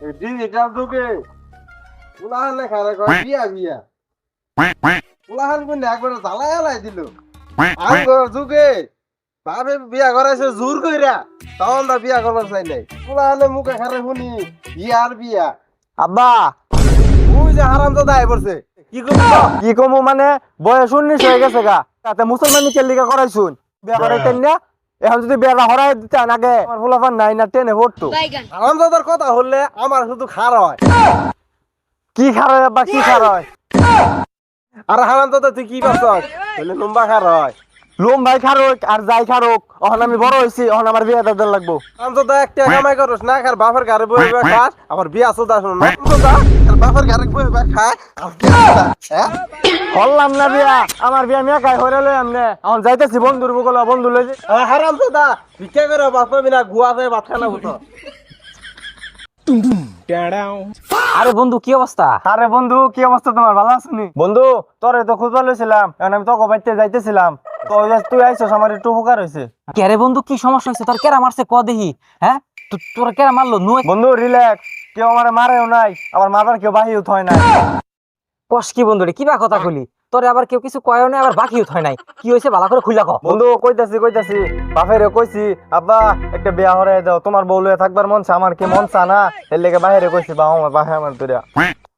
Digital যুগে উলাহান লেখা রেখা বিয়া বিয়া উলাহান কোনে একবার জ্বালাই আলাই দিল আগর যুগে বাবে বিয়া করাইছে জোর কইরা তখন না বিয়া করবার চাই নাই উলাহানে মুখে খারে শুনি বিয়ার বিয়া আব্বা ওই যে হারামজাদা আই পড়ছে কি কমু কি কমু মানে বয়স 19 হয়ে গেছে গা তাতে মুসলমানি কেলিকা করাইছুন বিয়া করাইতেন না এখন যদি বিয়াটা হরাই দিতেন আগে আমার ফুলাফান নাই না টেনে পড়তো হারামজাদার কথা হলে আমার শুধু খার হয় কি খারায় আব্বা কি খারায় আর হারামজাদা তুই কি পাচ্ছ বলে লম্বা খার হয় লোম ভাই খারুক আর যাই খারুক এখন আমি বড় হইছি এখন আমার বিয়া দাদার লাগবো হারামজাদা একটা কামাই করস না খার বাপের ঘরে বই বই খাস আবার বিয়া চোদা শুন না চোদা বাপের ঘরে বই বই খায় আর বিয়া চোদা, হ্যাঁ করলাম না বিয়া আমার বিয়া মিয়া কাই হরে লই আমনে এখন যাইতেছি বন্ধুর বগল বন্ধু লই যে হারামজাদা ভিক্ষা করে বাপ বিনা গুয়াতে ভাত খানা হতো আরে বন্ধু কি অবস্থা? আরে বন্ধু কি অবস্থা তোমার ভালো আছনি বন্ধু তোরে তো খুঁজবা লইছিলাম এখন আমি তোকে বাইতে যাইতেছিলাম তো ওই যে তুই আইছস আমার একটু উপকার হইছে কে রে বন্ধু কি সমস্যা হয়েছে? তোর কেরা মারছে ক দেখি। হ্যাঁ তোর কেরা মারলো নুই বন্ধু রিল্যাক্স কেউ আমার মারেও নাই আবার মারার কেউ বাহিও থয় নাই কস কি বন্ধু রে কিবা কথা কইলি? তোরে আবার কেউ কিছু কয়ও নাই আবার বাকিও থয় নাই। কি হইছে ভালো করে খুইলা ক। বন্ধু কইতাছি বাপেরে কইছি আব্বা একটা বিয়া হরাই দাও তোমার বউ লয়ে থাকবার মন চা আমার কি মন চা না এর লেগে বাইরে কইছি বা আমার বাহে আমার তোরা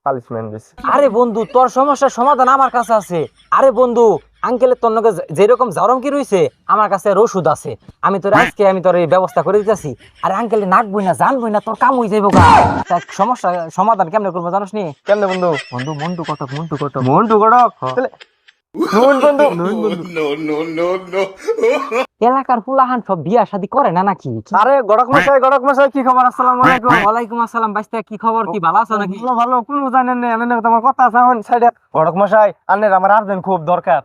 পালিশমেন্ট দিছে আরে বন্ধু তোর সমস্যার সমাধান আমার কাছে আছে। আরে বন্ধু আঙ্কেলের তোর লগে যেরকম জ্বরম কি রইছে আমার কাছে আর ওষুধ আছে। আমি তোর আজকে আমি তোর এই ব্যবস্থা করে দিতেছি। আরে আঙ্কেলে নাকবই না জানবই না তোর কাম হই যাইব গা। তা সমস্যা সমাধান কেমনে করবো জানোস নি? কেমনে বন্ধু বন্ধু মন্টু কটক মন্টু গড়ক তাহলে নুন বন্ধু এলাকার ফুলাহান সব বিয়া শাদী করে না নাকি? আরে গড়ক মশাই কি খবর আসসালামু আলাইকুম ওয়ালাইকুম আসসালাম। বাইস্তা কি খবর? কি ভালো আছো নাকি? ভালো ভালো কোন জানেন না আমি তোমার কথা আছে হন সাইডে গড়ক মশাই আন্নের আমার আর্জেন্ট খুব দরকার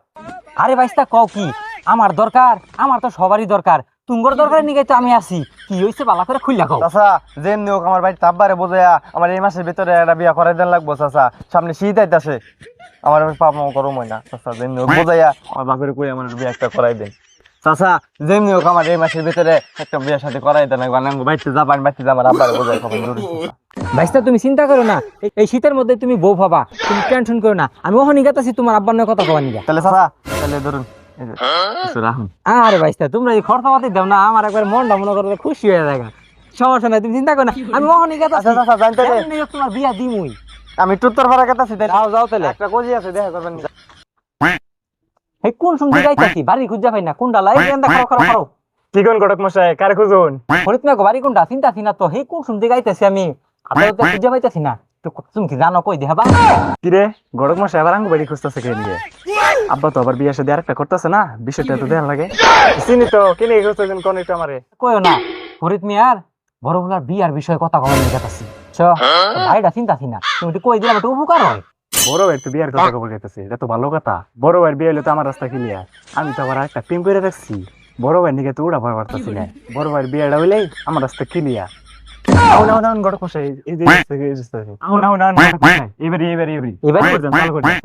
আরে বাইস্তা কও কি আমার দরকার? আমার তো সবারই দরকার। তুঙ্গর দরকার নিয়ে তো আমি আছি। কি হইছে ভালো করে খুইলা কও। চাচা যেমনি হোক আমার বাড়ি তাব্বারে বোঝায়া আমার এই মাসের ভিতরে একটা বিয়া করাই দেন লাগবো চাচা সামনে শীত আইতাছে আমার পাপ করম হয় না চাচা যেমনি হোক বোঝাইয়া আমার বাপের কই আমার বিয়া একটা করাই দেন চাচা যেমনি হোক আমার এই মাসের ভিতরে একটা বিয়ের সাথে করাই দেন লাগবো আমি বাড়িতে যাবান বাড়িতে আমার আব্বারে বোঝাই খবর জরুরি বাইস্তা তুমি চিন্তা করো না। এই শীতের মধ্যে তুমি বউ পাবা। তুমি টেনশন করো না। আমি ওখানে গেতাছি তোমার আব্বার নিয়ে কথা কবা নিগা। তাহলে চাচা তাহলে ধরুন এই যে, কিছু রাখুন আরে বাইস্তা তোমরা এই খরচাপাতি দাও না আমার একবার মনটা মনে করলে খুশি হয়ে যায়। সমস্যা নাই তুমি চিন্তা করো না। আমি ওখানে গেতাছি। আচ্ছা চাচা জানতে দে। এমনি হোক তোমার বিয়া দিমুই। আমি টুত্তর ভাড়া কেতাছি যাও তাহলে। একটা কোজি আছে দেখা করবেন এই কোন সময় যাইতাছি বাড়ি খুঁজা পাই না। কোনটা লাই এন্ডা খাও খাও খাও। কি কোন গড়ক মশাই কারে খুঁজুন ফরিদ না বাড়ি কোনটা চিন্তা না তো। এই কোন সময় যাইতাছি আমি আপনারা তো খুঁজা পাইতাছি না। তো তুমি কি জানো কই দেখাবা? কিরে গড়ক মশাই আবার আঙ্গু বাড়ি খুঁজতেছে কে নিয়ে আব্বা তো আবার বিয়ে সাথে আরেকটা করতেছে না বিষয়টা তো দেখার লাগে চিনি তো কিনে খুঁজতেছেন কোন একটু আমারে কইও না ফরিদ মিয়ার বড় বলার বিয়ার বিষয়ে কথা কবার নিয়ে যাচ্ছি। ভাইটা চিন্তা না তুমি একটু কই দিলাম একটু উপকার হয়। বড় ভাই তো বিয়ের কথা খবর গেতেছে এটা তো ভালো কথা বড় ভাইয়ের বিয়ে হলে তো আমার রাস্তা ক্লিয়ার আমি তো আবার একটা প্রেম করে রাখছি বড় ভাই নিকে তো উড়া ভয় পারতাছি না বড় ভাইয়ের বিয়েটা হইলেই আমার রাস্তা ক্লিয়ার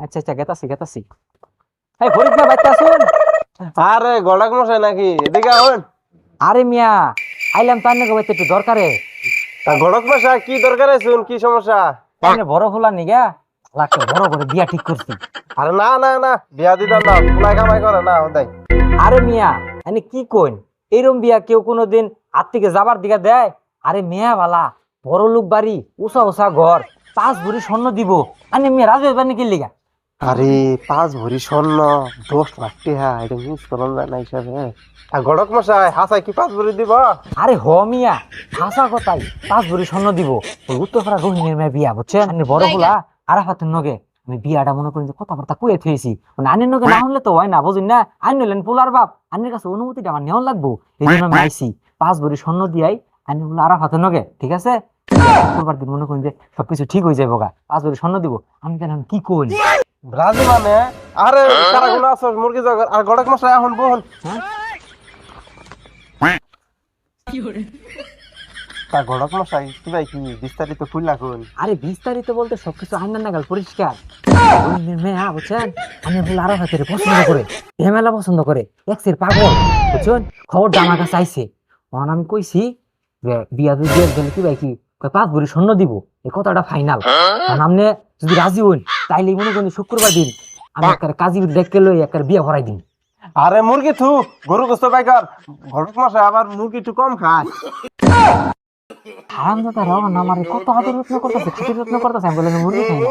আচ্ছা আচ্ছা গেতাছি। এই ফরিদ মিয়া বাইতে আসুন। আরে গড়ক মশাই নাকি এদিকে আউন আরে মিয়া আইলাম তার নাকি বাইতে একটু দরকারে। তা গড়ক মশাই কি দরকার আছে কি সমস্যা তাহলে বড় ফুলা নিগা লাগছে বড় করে বিয়া ঠিক করছি। আরে না না না বিয়া দিতাম না পুলাই কামাই করে না ওদাই আরে মিয়া এনে কি কইন এইরম বিয়া কেউ কোনোদিন হাত থেকে যাবার দিকে দেয়? আরে মিয়া বালা বড় লোক বাড়ি উষা ঘর 5 ভরি স্বর্ণ দিব। আরে মিয়া রাজু এবার নাকি লিগা? আরে 5 ভরি স্বর্ণ 10 লাখ টাকা এটা মিস করলাম না হিসাবে আর গড়ক মশাই হাসাই কি 5 ভরি দিব আরে হ মিয়া হাসা কথাই 5 ভরি স্বর্ণ দিব। ওই উত্তরপাড়া রোহিণীর মেয়ে বিয়া বুঝছেন? আনে বড় ফুলা আরাফাতের নগে আমি বিয়াটা মনে করি যে কথাবার্তা কয়ে থুয়েছি মানে আনের নগে না হলে তো হয় না বুঝুন না। আইন নিলেন পোলার বাপ আনের কাছে অনুমতিটা আমার নেওয়া লাগবো। এই জন্য আমি আইসি 5 ভরি স্বর্ণ দিয়াই আইন বলে আরাফাতের নগে ঠিক আছে শুক্রবার দিন মনে করেন যে সবকিছু ঠিক হয়ে যাবো গা 5 ভরি স্বর্ণ দিব। আমি কেন কি করি রাজি মানে আরে কারা গুলো আছে মুরগি জগর আর গড়ক মশাই এখন বল তা গড়ক মশাই কি ভাই কি বিস্তারিত খুললা কোন আরে বিস্তারিত বলতে সবকিছু আইনার নাগাল পরিষ্কার। মেয়া বুঝছেন আমি বলে আরাফাতের পছন্দ করে ঝামেলা পছন্দ করে এক্সের পাগল বুঝছেন খবরটা আমার কাছে আইছে। তখন আমি কইছি যে বিয়া দিয়ে গেলে কি ভাই কি কয় 5 ভরি স্বর্ণ দিব, এই কথাটা ফাইনাল। কারণ আপনি যদি রাজি হন তাইলে মনে করেন শুক্রবার দিন আমি একটা কাজী দেখতে লই একটা বিয়া ভরাই দিন। আরে মুরগি থু গরু গোস্ত পাইকার ঘরক মশাই আবার মুরগি একটু কম খায়। হারামজাদা রাও না আমার কত আদর যত্ন করতেছে, খাতির যত্ন করতেছে, আমি বললাম মুরগি খাই না।